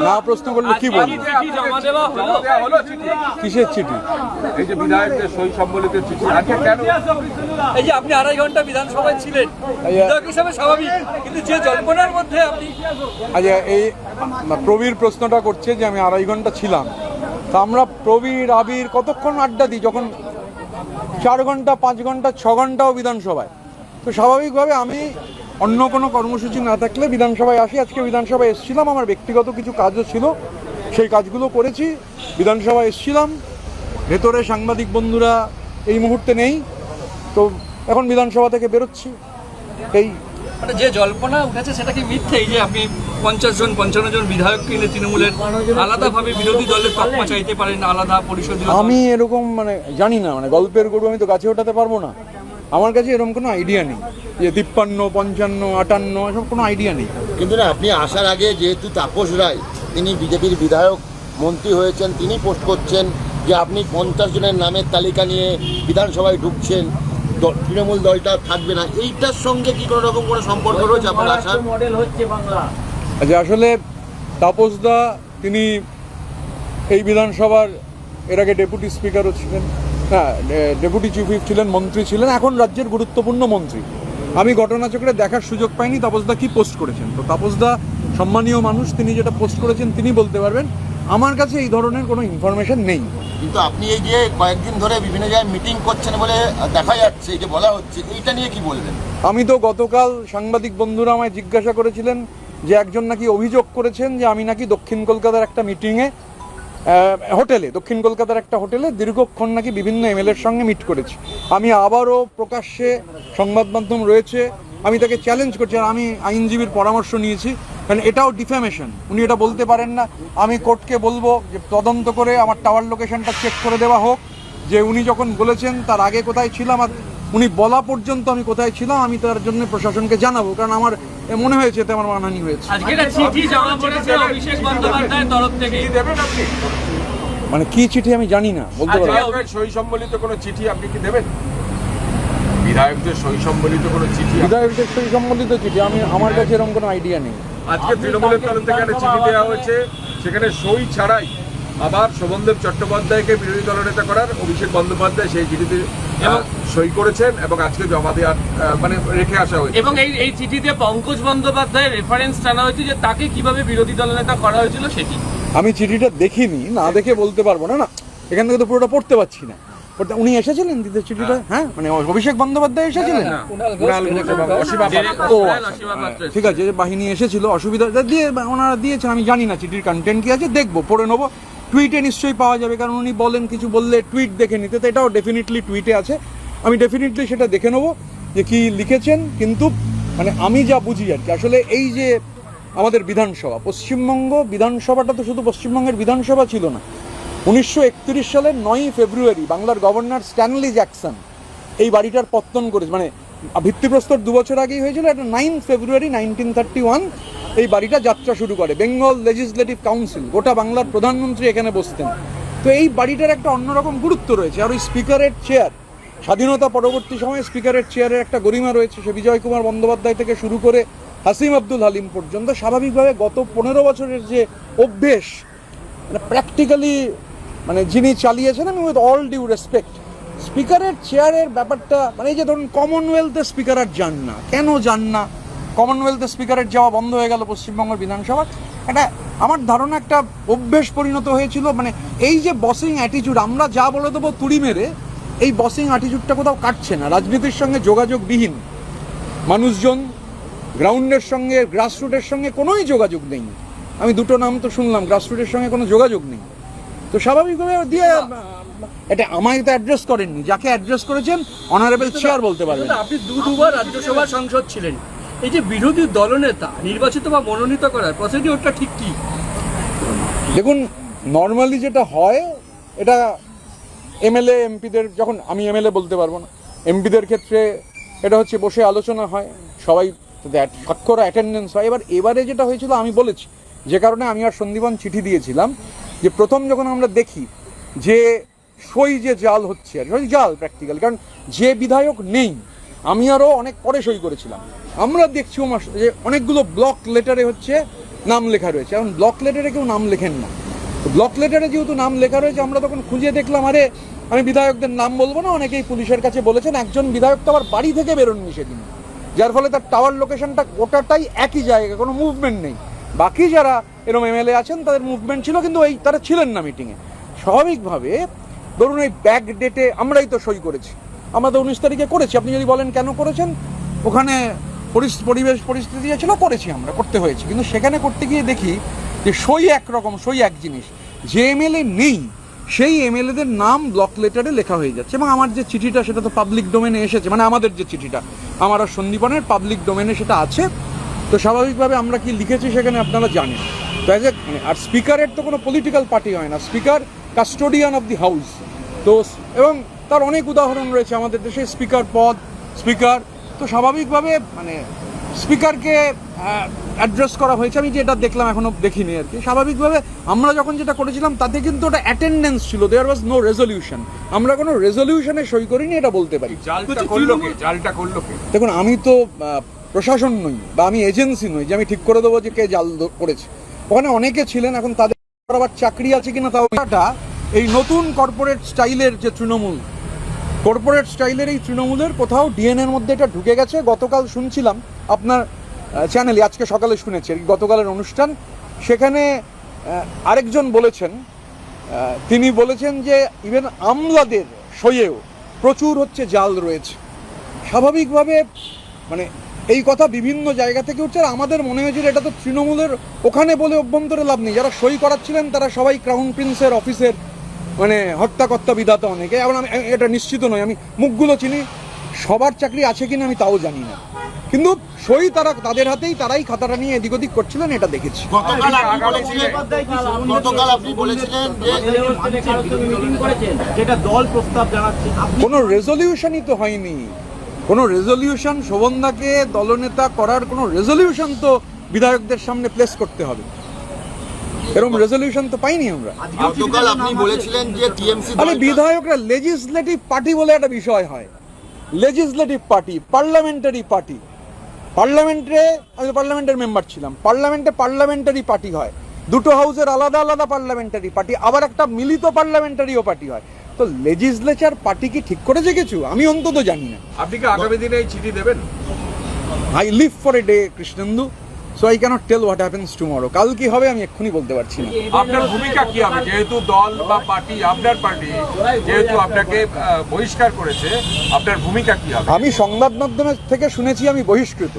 না প্রশ্ন করলে কি বলবো? কিসের চিঠি? এই যে বিধায়কদের সই সম্বলিত চিঠি, আজকে কেন? এই যে আপনি 2.5 ঘন্টা বিধানসভায় ছিলেন, বিধায়ক হিসাবে স্বাভাবিক, কিন্তু যে জল্পনার মধ্যে আপনি আচ্ছা, এই প্রবীর প্রশ্নটা করছে যে আমি 2.5 ঘন্টা ছিলাম, তা আমরা প্রবীর আবির কতক্ষণ আড্ডা দিই, যখন 4 ঘন্টা 5 ঘন্টা 6 ঘন্টাও বিধানসভায়। তো স্বাভাবিকভাবে আমি অন্য কোনো কর্মসূচি না থাকলে বিধানসভায় আসি। আজকে বিধানসভায় এসেছিলাম, আমার ব্যক্তিগত কিছু কাজও ছিল, সেই কাজগুলো করেছি। বিধানসভায় এসেছিলাম, ভেতরে সাংবাদিক বন্ধুরা এই মুহূর্তে নেই, তো এখন বিধানসভা থেকে বেরোচ্ছি। এই মানে যে জল্পনা উঠেছে সেটা কি মিথ্যে? এই যে আপনি 50-55 জন বিধায়ক কিনে তৃণমূলের আলাদাভাবে বিরোধী দলের তকমা চাইতে পারেন, আলাদা পরিষদীয় দল। আমি এরকম মানে জানি না, মানে গল্পের গরু আমি তো গাছে ওঠাতে পারবো না। আমার কাছে এরকম কোনো আইডিয়া নেই যে 53, 55, 58 এসব কোনো আইডিয়া নেই। কিন্তু না, আপনি আসার আগে যেহেতু তাপস রায় তিনি বিজেপির বিধায়ক মন্ত্রী হয়েছেন, তিনি পোস্ট করছেন যে আপনি 50 জনের নামের তালিকা নিয়ে বিধানসভায় ঢুকছেন, তৃণমূল দলটা থাকবে না। এইটার সঙ্গে কি কোনো রকম কোনো সম্পর্ক রয়েছে আপনার আসার? আচ্ছা, আসলে তাপসদা তিনি এই বিধানসভার এর আগে ডেপুটি স্পিকারও ছিলেন, হ্যাঁ ডেপুটি চিফ হুইপ ছিলেন, মন্ত্রী ছিলেন, এখন রাজ্যের গুরুত্বপূর্ণ মন্ত্রী। আমি ঘটনাচক্রে দেখার সুযোগ পাইনি তাপসদা কি পোস্ট করেছেন। তো তাপসদা সম্মানীয় মানুষ, তিনি যেটা পোস্ট করেছেন তিনি বলতে পারবেন। আমার কাছে এই ধরনের কোনো ইনফরমেশন নেই। কিন্তু আপনি এই যে কয়েকদিন ধরে বিভিন্ন জায়গায় মিটিং করছেন বলে দেখা যাচ্ছে, এই যে বলা হচ্ছে, এইটা নিয়ে কি বলবেন? আমি তো গতকাল সাংবাদিক বন্ধুরা আমায় জিজ্ঞাসা করেছিলেন যে একজন নাকি অভিযোগ করেছেন যে আমি নাকি দক্ষিণ কলকাতার একটা মিটিংয়ে হোটেলে, দক্ষিণ কলকাতার একটা হোটেলে দীর্ঘক্ষণ নাকি বিভিন্ন এমএলএর সঙ্গে মিট করেছি। আমি আবারও প্রকাশ্যে, সংবাদ মাধ্যম রয়েছে, আমি তাকে চ্যালেঞ্জ করছি, আর আমি আইনজীবীর পরামর্শ নিয়েছি, কারণ এটাও ডিফ্যামেশন। উনি এটা বলতে পারেন না। আমি কোর্টকে বলবো যে তদন্ত করে আমার টাওয়ার লোকেশনটা চেক করে দেওয়া হোক, যে উনি যখন বলেছেন তার আগে কোথায় ছিলাম, আর উনি বলা পর্যন্ত আমি কোথায় ছিলাম আমি তার জন্য প্রশাসনকে জানাবো, কারণ আমার মনে হয়েছে এতে আমার মানহানি হয়েছে। আজকে একটা চিঠি জমা পড়েছে অভিষেক বন্দ্যোপাধ্যায়ের তরফ থেকে। কি দেবেন আপনি? মানে কি চিঠি আমি জানি না, বলতে পারবো না। বিধায়কের সই সম্বলিত কোনো চিঠি আপনি কি দেবেন? বিধায়কদের সই সম্বলিত কোনো চিঠি? বিধায়কদের সই সম্বন্ধিত চিঠি আমার কাছে এরকম কোনো আইডিয়া নেই। আজকে তৃণমূলের তরফ থেকে একটা চিঠি দেওয়া হয়েছে, সেখানে সই ছাড়াই আবার শোভনদেব চট্টোপাধ্যায়কে বিরোধী দলনেতা করার অভিষেক বন্দ্যোপাধ্যায় সেই চিঠিতে সই করেছেন এবং আজকে জমা দেওয়ার মানে রেখে আসা হয়েছে। এবং এই চিঠিতে পঙ্কজ বন্দ্যোপাধ্যায়ের রেফারেন্স টানা হয়েছে যে তাকে কিভাবে বিরোধী দলনেতা করা হয়েছিল সেটি। আমি চিঠিটা দেখিনি, না দেখে বলতে পারবো না। না, এখান থেকে তো পুরোটা পড়তে পারছি না। উনি এসেছিলেন দিতে চিঠিটা? হ্যাঁ, মানে অভিষেক বন্দ্যোপাধ্যায় এসেছিলেন। ও ঠিক আছে, বাহিনী এসেছিল, অসুবিধা দিয়ে ওনারা দিয়েছেন। আমি জানি না চিঠির কন্টেন্ট কি আছে, দেখবো, পড়ে নেবো। টুইটে নিশ্চয়ই পাওয়া যাবে, কারণ উনি বলেন কিছু বললে টুইট দেখে নিতে, তো এটাও ডেফিনেটলি টুইটে আছে। আমি ডেফিনেটলি সেটা দেখে নেবো যে কি লিখেছেন। কিন্তু মানে আমি যা বুঝি আর কি, আসলে এই যে আমাদের বিধানসভা, পশ্চিমবঙ্গ বিধানসভাটা তো শুধু পশ্চিমবঙ্গের বিধানসভা ছিল না। 1931 সালের 9ই ফেব্রুয়ারি বাংলার গভর্নর স্ট্যানলি জ্যাকসন এই বাড়িটার পত্তন করেছে, মানে ভিত্তিপ্রস্তর 2 বছর আগেই হয়েছিল। এটা 9 ফেব্রুয়ারি 1931 এই বাড়িটা যাত্রা শুরু করে। বেঙ্গল লেজিসলেটিভ কাউন্সিল, গোটা বাংলার প্রধানমন্ত্রী এখানে বসতেন। তো এই বাড়িটার একটা অন্যরকম গুরুত্ব রয়েছে। আর ওই স্পিকারের চেয়ার, স্বাধীনতা পরবর্তী সময়ে স্পিকারের চেয়ারের একটা গরিমা রয়েছে। সে বিজয় কুমার বন্দ্যোপাধ্যায় থেকে শুরু করে হাসিম আব্দুল হালিম পর্যন্ত স্বাভাবিকভাবে গত 15 বছরের যে অভ্যেস, মানে প্র্যাকটিক্যালি মানে যিনি চালিয়েছেন, আমি উইথ অল ডিউ রেসপেক্ট, স্পিকারের চেয়ারের ব্যাপারটা, মানে এই যে ধরুন কমনওয়েলথে স্পিকার আর যান না, কেন যান না? কমনওয়েলথে স্পিকারের যাওয়া বন্ধ হয়ে গেল পশ্চিমবঙ্গের বিধানসভার। এটা আমার ধারণা একটা অভ্যেস পরিণত হয়েছিল। মানে এই যে বসিং অ্যাটিটিউড, আমরা যা বলে দেবো তুড়ি মেরে, এই বসিং অ্যাটিটিউডটা কোথাও কাটছে না। রাজনীতির সঙ্গে যোগাযোগবিহীন মানুষজন, গ্রাউন্ডের সঙ্গে, গ্রাসরুটের সঙ্গে কোনোই যোগাযোগ নেই। আমি দুটো নাম তো শুনলাম, গ্রাসরুটের সঙ্গে কোনো যোগাযোগ নেই। তো স্বাভাবিকভাবে দিয়ে এটা আমায় তো অ্যাড্রেস করেননি, যাকে অ্যাড্রেস করেছেন অনারেবল চেয়ার বলতে পারবেন। আপনি দুবার রাজ্যসভা সাংসদ ছিলেন, এই যে বিরোধী দলনেতা নির্বাচিত বা মনোনীত করার প্রসিডিওরটা ঠিক কি? দেখুন, নর্মালি যেটা হয়, এটা এমএলএ এমপিদের, যখন আমি এমএলএ বলতে পারবো না, এমপিদের ক্ষেত্রে এটা হচ্ছে বসে আলোচনা হয়, সবাই স্বাক্ষর অ্যাটেন্ডেন্স হয়। এবারে যেটা হয়েছিল আমি বলেছি, যে কারণে আমি আর সন্দীপন চিঠি দিয়েছিলাম, যে প্রথম যখন আমরা দেখি যে সই যে জাল হচ্ছে, আর সই জাল প্র্যাকটিক্যাল, কারণ যে বিধায়ক নেই, আমি আরও অনেক পরে সই করেছিলাম, আমরা দেখছি যে অনেকগুলো ব্লক লেটারে হচ্ছে নাম লেখা রয়েছে। এখন ব্লক লেটারে কেউ নাম লেখেন না, ব্লক লেটারে যেহেতু নাম লেখা রয়েছে আমরা তখন খুঁজে দেখলাম, আরে আমি বিধায়কদের নাম বলবো না, অনেকেই পুলিশের কাছে বলেছেন, একজন বিধায়ক তো আবার বাড়ি থেকে বেরোননি সেদিন, যার ফলে তার টাওয়ার লোকেশনটা গোটাটাই একই জায়গায়, কোনো মুভমেন্ট নেই। বাকি যারা এরকম এমএলএ আছেন তাদের মুভমেন্ট ছিল, কিন্তু তারা ছিলেন না মিটিংয়ে। স্বাভাবিকভাবে ধরুন এই ব্যাক ডেটে আমরাই তো সই করেছি, আমরা তো 19 তারিখে করেছি। আপনি যদি বলেন কেন করেছেন, ওখানে পরিবেশ পরিস্থিতি ছিল, করেছি, আমরা করতে হয়েছে। কিন্তু সেখানে করতে গিয়ে দেখি যে সই একরকম, সই এক জিনিস, যে এমএলএ নেই সেই এমএলএদের নাম ব্লক লেটারে লেখা হয়ে যাচ্ছে। এবং আমার যে চিঠিটা সেটা তো পাবলিক ডোমেনে এসেছে, মানে আমাদের যে চিঠিটা আমার আর সন্দীপনের পাবলিক ডোমেনে সেটা আছে। তো স্বাভাবিকভাবে আমরা কি লিখেছি সেখানে আপনারা জানেন। তো অ্যাজ এ আর স্পিকারের তো কোনো পলিটিক্যাল পার্টি হয় না, speaker custodian of the house. তো এবং তার অনেক উদাহরণ রয়েছে আমাদের দেশে, স্পিকার পদ, স্পিকার। তো স্বাভাবিকভাবে মানে স্পিকারকে অ্যাড্রেস করা হয়েছে, আমি যেটা দেখলাম এখনো দেখিনি আর কি। স্বাভাবিকভাবে আমরা যখন যেটা করেছিলাম তাতে কিন্তু ওটা অ্যাটেন্ডেন্স ছিল, দেয়ার ওয়াজ নো রেজলিউশন। আমরা কোনো রেজলিউশনে সই করিনি, এটা বলতে পারি। জালটা করলো কে? জালটা করলো কে? দেখুন, আমি তো প্রশাসন নই বা আমি এজেন্সি নই যে আমি ঠিক করে দেবো যে কে জাল করেছে। ওখানে অনেকে ছিলেন, এখন তাদের আবার চাকরি আছে কিনা তাও। এই নতুন কর্পোরেট স্টাইলের যে তৃণমূল, কর্পোরেট স্টাইলের এই তৃণমূলের কোথাও ডিএনএর মধ্যে এটা ঢুকে গেছে। গতকাল শুনছিলাম আপনার চ্যানেলে, আজকে সকালে শুনেছি গতকালের অনুষ্ঠান, সেখানে আরেকজন বলেছেন, তিনি বলেছেন যে ইভেন আমলাদের সইয়েও প্রচুর হচ্ছে জাল রয়েছে। স্বাভাবিকভাবে মানে এই কথা বিভিন্ন জায়গা থেকে উঠছে, আর আমাদের মনে হয়েছিল এটা তো তৃণমূলের ওখানে বলে অভ্যন্তরে লাভ নেই। যারা সই করাচ্ছিলেন তারা সবাই ক্রাউন প্রিন্সের অফিসের মানে হত্যাকর্তা বিধাতা অনেকে। এখন আমি এটা নিশ্চিত নই, আমি মুখগুলো চিনি, সবার চাকরি আছে কিনা আমি তাও জানি না, কিন্তু সই তারা তাদের হাতেই, তারাই খাতাটা নিয়ে এদিক ওদিক করছিলেন, এটা দেখেছি। গতকাল আপনি বলেছিলেন যেটা দল প্রস্তাব জানাচ্ছে, কোনো রেজলিউশনই তো হয়নি, কোনো রেজলিউশন শোভনদাকে দলনেতা করার কোনো রেজলিউশন তো বিধায়কদের সামনে প্লেস করতে হবে, এরকম রেজলিউশন তো পাইনি আমরা। গতকাল আপনি বলেছিলেন যে টিএমসি আরে বিধায়করা লেজিসলেটিভ পার্টি বলে একটা বিষয় হয়, লেজিসলেটিভ পার্টি, পার্লামেন্টারি পার্টি। পার্লামেন্টে আমি পার্লামেন্টের মেম্বার ছিলাম, পার্লামেন্টে পার্লামেন্টারি পার্টি হয়, দুটো হাউসের আলাদা আলাদা পার্লামেন্টারি পার্টি, আবার একটা মিলিত পার্লামেন্টারিও পার্টি হয়। তো লেজিসলেচার পার্টি কি ঠিক করেছে কিছু? আমি অন্তত জানি না। আপনি কি আগামী দিনে এই চিঠি দেবেন? I live for a day Krishnendu, so I cannot tell what happens tomorrow. কাল কি হবে আমি এক্ষুনি বলতে পারছি না। আপনার ভূমিকা কি হবে? যেহেতু দল বা পার্টি, আপনার পার্টি যেহেতু আপনাকে বহিষ্কার করেছে, আপনার ভূমিকা কি হবে? আমি সংবাদ মাধ্যমের থেকে শুনেছি আমি বহিষ্কৃত,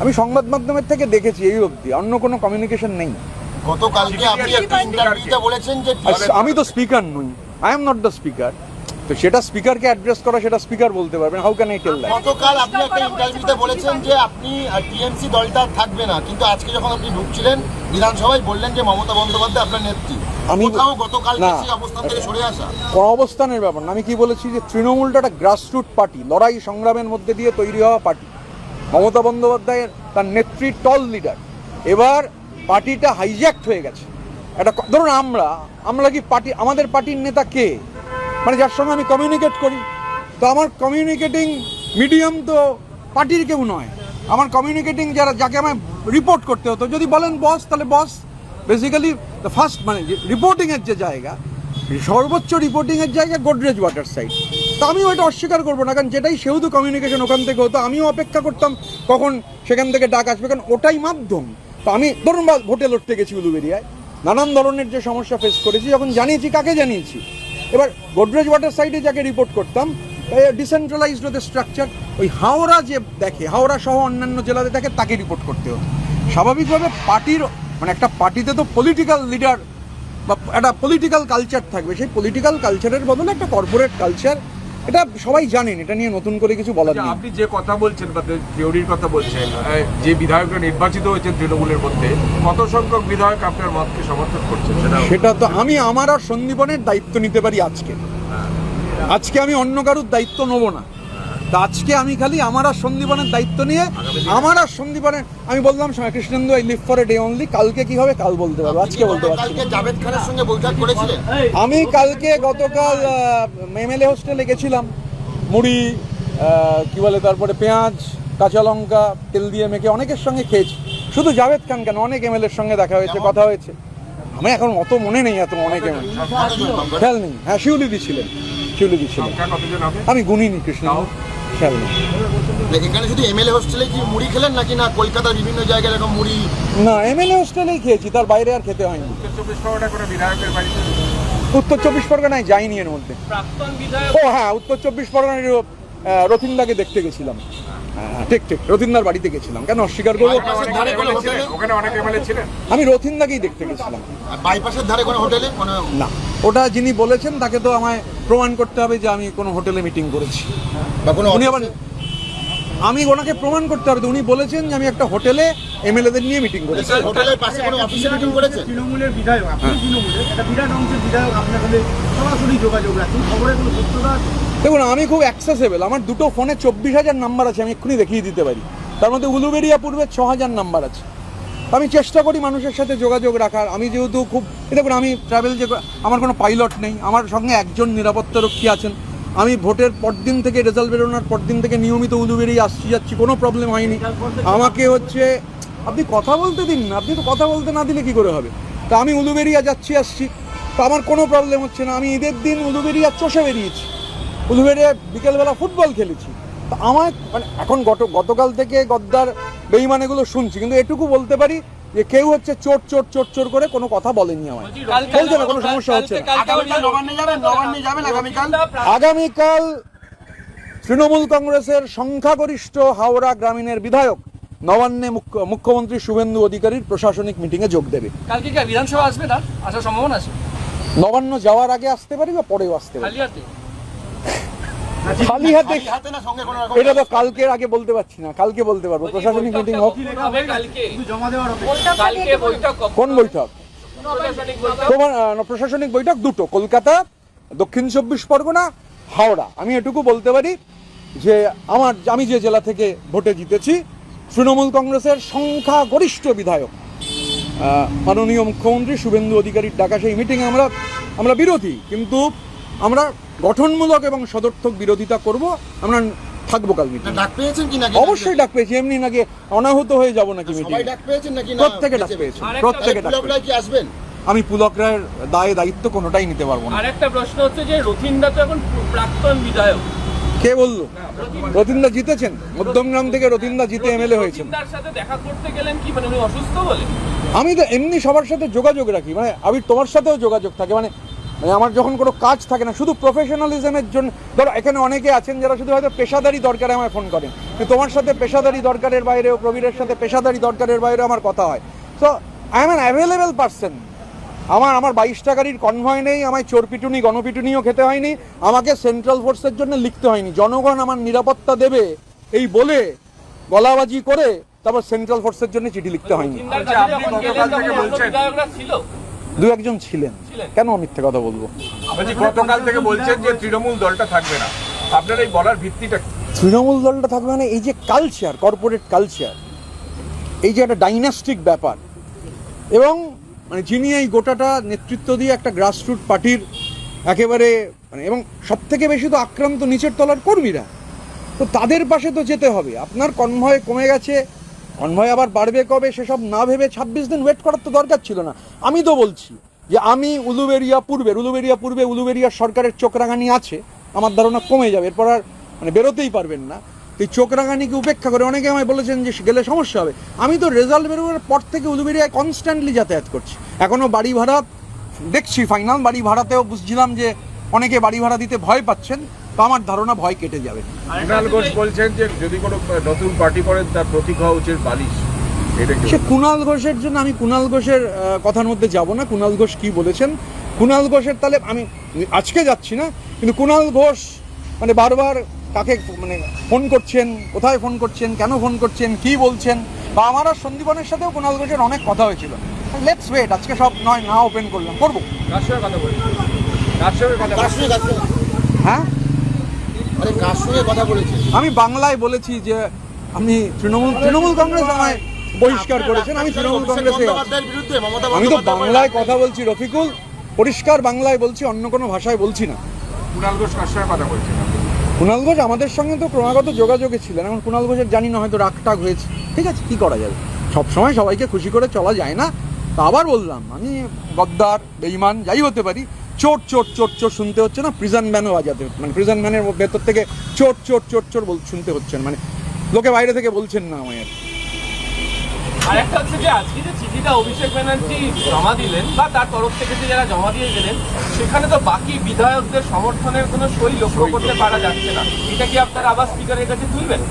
আমি সংবাদ মাধ্যমের থেকে দেখেছি, এই অবধি অন্য কোনো কমিউনিকেশন নেই। গতকালকে আপনি একটা ইন্টারভিউতে বলেছেন যে আমি তো স্পিকার নই, I am not the speaker. তো সেটা স্পিকারকে অ্যাড্রেস করা, সেটা স্পিকার বলতে পারবেন। How can I tell that? গতকাল আপনি একটা ইন্টারভিউতে বলেছেন যে আপনি টিএমসি দলটা থাকবে না, কিন্তু আজকে যখন আপনি ঢুকছিলেন বিধানসভায় বললেন যে মমতা বন্দ্যোপাধ্যায় আপনার নেত্রী। আমি কোথাও গতকাল না, সেই অবস্থান থেকে সরে আসা কোনো অবস্থানের ব্যাপার না। আমি কি বলেছি যে তৃণমূলটা একটা গ্রাসরুট পার্টি, লড়াই সংগ্রামের মধ্যে দিয়ে তৈরি হওয়া পার্টি। মমতা বন্দ্যোপাধ্যায়ের তার নেত্রী টল লিডার। এবার পার্টিটা হাইজ্যাক্ট হয়ে গেছে। একটা ধরুন আমরা কি পার্টি, আমাদের পার্টির নেতা কে, মানে যার সঙ্গে আমি কমিউনিকেট করি, তো আমার কমিউনিকেটিং মিডিয়াম তো পার্টির কেউ নয়। আমার কমিউনিকেটিং যাকে আমায় রিপোর্ট করতে হতো, যদি বলেন বস, তাহলে বস বেসিক্যালি দ্য ফার্স্ট, মানে রিপোর্টিংয়ের যে জায়গা, সর্বোচ্চ রিপোর্টিংয়ের জায়গা গোদরেজ ওয়াটার সাইড। তো আমিও এটা অস্বীকার করবো না, কারণ যেটাই সেহেতু কমিউনিকেশন ওখান থেকে হতো, আমিও অপেক্ষা করতাম কখন সেখান থেকে ডাক আসবে, কারণ ওটাই মাধ্যম। তো আমি ধরুন বা হোটেল উঠতে গেছি উলুবেরিয়ায়, নানান ধরনের যে সমস্যা ফেস করেছি, যখন জানিয়েছি কাকে জানিয়েছি। এবার গোদরেজ ওয়াটার সাইডে যাকে রিপোর্ট করতাম, ডিসেন্ট্রালাইজড ওদের স্ট্রাকচার, ওই হাওড়া যে দেখে, হাওড়া সহ অন্যান্য জেলাতে দেখে, তাকে রিপোর্ট করতে হতো। স্বাভাবিকভাবে পার্টির মানে একটা পার্টিতে তো পলিটিক্যাল লিডার বা একটা পলিটিক্যাল কালচার থাকবে, সেই পলিটিক্যাল কালচারের বদলে একটা কর্পোরেট কালচার, এটা সবাই জানেন, এটা নিয়ে নতুন করে কিছু বলার নেই। আপনি যে কথা বলছেন বা থিওরির কথা বলছেন, যে বিধায়করা নির্বাচিত হয়েছেন তৃণমূলের মধ্যে, কত সংখ্যক বিধায়ক আপনার মতকে সমর্থন করছেন সেটা তো আমি আমার আর সন্দীপনের দায়িত্ব নিতে পারি আজকে আমি অন্য কারোর দায়িত্ব নেবো না। তা আজকে আমি খালি আমার আর সন্দীপনের দায়িত্ব নিয়ে, আমার আর সন্দীপনের, আমি বললাম Krishnendu I live for a day only, কালকে কি হবে কাল বলতে পারবো, আজকে বলতে পারছি না। জাভেদ খানের সঙ্গে বৈঠক করেছিলেন? আমি কালকে গতকাল এমএলএ হোস্টেলে গেছিলাম, মুড়ি কি বলে, তারপরে পেঁয়াজ, কাঁচা লঙ্কা তেল দিয়ে মেখে অনেকের সঙ্গে খেয়েছি। শুধু জাভেদ খান কেন, অনেক এমএলএর সঙ্গে দেখা হয়েছে, কথা হয়েছে। আমি এখন অত মনে নেই, এত অনেক এমএলএ খেয়াল নেই। হ্যাঁ, শিউলিদি ছিলেন। সংখ্যা কতজন হবে? আমি গুনিনি কৃষ্ণ, খেয়াল নেই। এখানে শুধু এমএলএ হোস্টেলে কি মুড়ি খেলেন নাকি না কলকাতার বিভিন্ন জায়গায় এরকম মুড়ি? না, এমএলএ হোস্টেলেই খেয়েছি, তার বাইরে আর খেতে হয়নি। উত্তর 24 পরগনা করে বিধায়কের বাড়িতে উত্তর 24 পরগনায় যাইনি এর মধ্যে। প্রাক্তন বিধায়ক ও হ্যাঁ, উত্তর 24 পরগনার রথিন্দাকে দেখতে গেছিলাম। হ্যাঁ, ঠিক রথিন্দার বাড়িতে গেছিলাম, কেন অস্বীকার করবো? ওখানে অনেক এমএলএ ছিলেন। আমি রথিন্দাকেই দেখতে গেছিলাম। বাইপাসের ধারে কোনো হোটেলে কোনো? না, ওটা যিনি বলেছেন তাকে তো আমায় প্রমাণ করতে হবে যে আমি কোনো হোটেলে মিটিং করেছি। বা কোনো উনি আবার, আমি ওনাকে প্রমাণ করতে হবে, উনি বলেছেন যে আমি একটা হোটেলে এমএলএদের নিয়ে মিটিং করেছি। হোটেলের পাশে কোনো অফিসে মিটিং করেছেন? তৃণমূলের বিধায়ক, আপনি তৃণমূলের একটা বিরাট অংশের বিধায়ক, আপনার সাথে সরাসরি যোগাযোগ রাখেন, খবরের কোনো সত্যতা? দেখুন, আমি খুব অ্যাক্সেসেবল, আমার দুটো ফোনে 24,000 নাম্বার আছে, আমি এক্ষুনি দেখিয়ে দিতে পারি। তার মধ্যে উলুবেড়িয়া পূর্বে 6,000 নাম্বার আছে। আমি চেষ্টা করি মানুষের সাথে যোগাযোগ রাখার। আমি যেহেতু খুব, দেখুন আমি ট্রাভেল, যে আমার কোনো পাইলট নেই, আমার সঙ্গে একজন নিরাপত্তারক্ষী আছেন। আমি ভোটের পরদিন থেকে, রেজাল্ট বেরোনোর পরদিন থেকে নিয়মিত উলুবেড়িয়ে আসছি যাচ্ছি, কোনো প্রবলেম হয়নি। আমাকে হচ্ছে, আপনি কথা বলতে দিন না, আপনি তো কথা বলতে না দিলে কী করে হবে? তা আমি উলুবেড়িয়া যাচ্ছি আসছি, তো আমার কোনো প্রবলেম হচ্ছে না। আমি ঈদের দিন উলুবেড়িয়া চষে বেরিয়েছি, উলুবেড়িয়া বিকেলবেলা ফুটবল খেলেছি। তো আমার মানে এখন গতকাল থেকে গদ্দার বেইমানেগুলো শুনছি, কিন্তু এটুকু বলতে পারি যে কেউ হচ্ছে চোর চোর চোর চোর করে কোনো কথা বলেনি আমায়, বলছে না, কোনো সমস্যা হচ্ছে না। আগামীকাল তৃণমূল কংগ্রেসের সংখ্যাগরিষ্ঠ হাওড়া গ্রামীণের বিধায়ক নবান্নে মুখ্যমন্ত্রী শুভেন্দু অধিকারীর প্রশাসনিক মিটিংয়ে যোগ দেবে। কালকে কি বিধানসভা আসবে, তার আসার সম্ভাবনা আছে? নবান্ন যাওয়ার আগে আসতে পারি বা পরেও আসতে পারি। খালি হাতে? খালি হাতে এটা তো কালকের আগে বলতে পারছি না, কালকে বলতে পারবো। প্রশাসনিক মিটিং হোক। জমা দেওয়ার কালকে বৈঠক কোন বৈঠক? প্রশাসনিক বৈঠক দুটো, কলকাতা, দক্ষিণ 24 পরগনা, হাওড়া। আমি এটুকু বলতে পারি যে আমি যে জেলা থেকে ভোটে জিতেছি, তৃণমূল কংগ্রেসের সংখ্যাগরিষ্ঠ বিধায়ক মাননীয় মুখ্যমন্ত্রী শুভেন্দু অধিকারীর ডাকা সেই মিটিংয়ে আমরা বিরোধী, কিন্তু আমরা গঠনমূলক এবং সদর্থক বিরোধিতা করব। আমরা থাকবো কাল মিটিং। ডাক পেয়েছেন কি নাকি? অবশ্যই ডাক পেয়েছি, এমনি নাকি অনাহুত হয়ে যাব নাকি মিটিং? সবাই ডাক পেয়েছেন নাকি? না প্রত্যেকে ডাক পেয়েছে, প্রত্যেকে ডাক পেয়েছে। কি আসবেন? আমি পুলক রায়ের দায়িত্ব কোনোটাই নিতে পারবো না। আরেকটা প্রশ্ন হচ্ছে যে রথিন্দা তো এখন প্রাক্তন বিধায়ক, কে বললো? রথিন্দা জিতেছেন, মধ্যমগ্রাম থেকে রথিন্দা জিতে এমএলএ হয়েছেন। রথিন্দার সাথে দেখা করতে গেলেন কি, মানে উনি অসুস্থ বলে? আমি তো এমনি সবার সাথে যোগাযোগ রাখি, মানে আমি তোমার সাথেও যোগাযোগ থাকে, মানে আমার যখন কোনো কাজ থাকে না, শুধু প্রফেশনালিজমের জন্য। ধরো এখানে অনেকে আছেন যারা শুধু হয়তো পেশাদারি দরকারে আমায় ফোন করেন, কিন্তু তোমার সাথে পেশাদারি দরকারের বাইরেও, প্রবীরের সাথে পেশাদারি দরকারের বাইরেও আমার কথা হয়। So I am an available person. আমার 22 টাকার কনভয় নেই, আমায় চোরপিটুনি গণপিটুনিও খেতে হয়নি, আমাকে সেন্ট্রাল ফোর্সের জন্য লিখতে হয়নি। জনগণ আমার নিরাপত্তা দেবে এই বলে গলাবাজি করে তারপর সেন্ট্রাল ফোর্সের জন্য চিঠি লিখতে হয়নি। দু একজন ছিলেন, কেন মিথ্যে কথা বলবো? গতকাল থেকে বলছেন যে তৃণমূল দলটা থাকবে না, আপনার এই বলার ভিত্তিটা কি? তৃণমূল দলটা থাকবে মানে এই যে কালচার, কর্পোরেট কালচার, এই যে একটা ডাইনাস্টিক ব্যাপার, এবং মানে যিনি এই গোটাটা নেতৃত্ব দিয়ে একটা গ্রাসরুট পার্টির একেবারে মানে, এবং সব থেকে বেশি তো আক্রান্ত নিচের তলার কর্মীরা, তো তাদের পাশে তো যেতে হবে। আপনার কনভয় কমে গেছে, কনভয় আবার বাড়বে কবে সেসব না ভেবে 26 দিন ওয়েট করার তো দরকার ছিল না। আমি তো বলছি যে আমি উলুবেড়িয়া পূর্বে উলুবেড়িয়ার সরকারের চোখ রাঙানি আছে, আমার ধারণা কমে যাবে, এরপর আর মানে বেরোতেই পারবেন না। তো এই চোখ রাঙানিকে উপেক্ষা করে অনেকে আমায় বলেছেন যে গেলে সমস্যা হবে। আমি তো রেজাল্ট বেরোবার পর থেকে উলুবেড়িয়ায় কনস্ট্যান্টলি যাতায়াত করছি, এখনও বাড়ি ভাড়া দেখছি, ফাইনাল বাড়ি ভাড়াতেও বুঝছিলাম যে অনেকে বাড়ি ভাড়া দিতে ভয় পাচ্ছেন, তো আমার ধারণা ভয় কেটে যাবে। কুণাল ঘোষ বলছেন যে যদি কোনো নতুন পার্টি করেন তার প্রতীক হওয়া উচিত বালিশ। সে কুণাল ঘোষের জন্য আমি কুণাল ঘোষের কথার মধ্যে যাব না। কুণাল ঘোষ কি বলেছেন, কুণাল ঘোষের তাহলে আমি আজকে যাচ্ছি না, কিন্তু কুণাল ঘোষ মানে বারবার কাকে মানে ফোন করছেন, কোথায় ফোন করছেন, কেন ফোন করছেন, কি বলছেন, বা আমার আর সন্দীপনের সাথেও কুণাল ঘোষের অনেক কথা হয়েছিল। লেটস ওয়েট, আজকে সব নয় না ওপেন করলাম, করবো। কার সঙ্গে কথা বলছেন? কার সঙ্গে কথা বলছেন? হ্যাঁ, আরে কার সঙ্গে কথা বলেছেন? আমি বাংলায় বলেছি যে আমি তৃণমূল কংগ্রেস আমায় বহিষ্কার করেছেন, আমি তৃণমূল কংগ্রেসে আমি তো বাংলায় কথা বলছি রফিকুল, পরিষ্কার বাংলায় বলছি, অন্য কোনো ভাষায় বলছি না। কুণাল ঘোষ কার সঙ্গে কথা বলছেন? কুণাল ঘোষ আমাদের সঙ্গে তো ক্রমাগত যোগাযোগে ছিলেন, এখন কুণাল ঘোষের জানি না হয়তো রাগটাগ হয়েছে, ঠিক আছে, কি করা যাবে, সবসময় সবাইকে খুশি করে চলা যায় না। তা আবার বললাম, আমি গদ্দার বেঈমান যাই হতে পারি, চোট চোট চোট চোট শুনতে হচ্ছে না, প্রিজন ভ্যানও বাজাতে হচ্ছে, মানে প্রিজন ভ্যানের ভেতর থেকে চোট চোট চোট চোট শুনতে হচ্ছেন, মানে লোকে বাইরে থেকে বলছেন না আমায় আর কি। আর একটা হচ্ছে যে আজকে যে চিঠিটা অভিষেক ব্যানার্জি জমা দিলেন বা তার তরফ থেকে যে যারা জমা দিয়ে গেলেন, সেখানে তো বাকি বিধায়কদের সমর্থনের কোনো সই লক্ষ্য করতে পারা যাচ্ছে না। এটা কি আপনারা আবার স্পিকারের কাছে তুলবেন?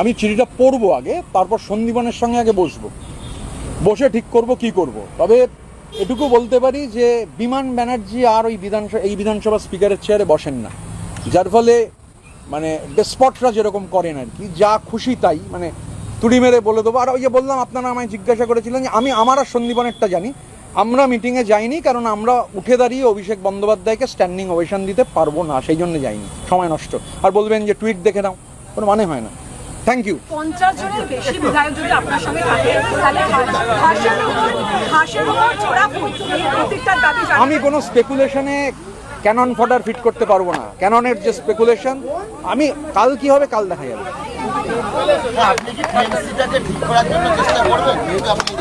আমি চিঠিটা পড়বো আগে, তারপর সন্দীপনের সঙ্গে আগে বসে ঠিক করব কি করব। তবে এটুকু বলতে পারি যে বিমান ব্যানার্জি আর ওই বিধানসভা স্পিকারের চেয়ারে বসেন না, যার ফলে মানে ডেসপটরা যেরকম করেন আর কি, যা খুশি তাই মানে তুড়ি মেরে বলে দেবো। আর ওই যে বললাম, আপনারা আমায় জিজ্ঞাসা করেছিলেন যে আমি আমার আর সন্দীপনেরটা জানি, আমরা মিটিংয়ে যাইনি, কারণ আমরা উঠে দাঁড়িয়ে অভিষেক বন্দ্যোপাধ্যায়কে স্ট্যান্ডিং ওভেশন দিতে পারবো না, সেই জন্য যাইনি, সময় নষ্ট। আর বলবেন যে টুইট দেখে নাও, কোনো মানে হয় না। Thank you. 50 জনের বেশি বিধায়ক যদি আপনার সঙ্গে থাকে, তাহলে হাসের উপর ছোড়া ফুল, এই প্রত্যেকটার দাবি জানাবেন। আমি কোনো স্পেকুলেশনে ক্যানন ফডার ফিট করতে পারবো না। ক্যাননের যে স্পেকুলেশন, আমি কাল কি হবে কাল দেখা যাবে। আপনি কি টিএমসিটাকে ঠিক করার জন্য চেষ্টা করবেন? যেহেতু আপনি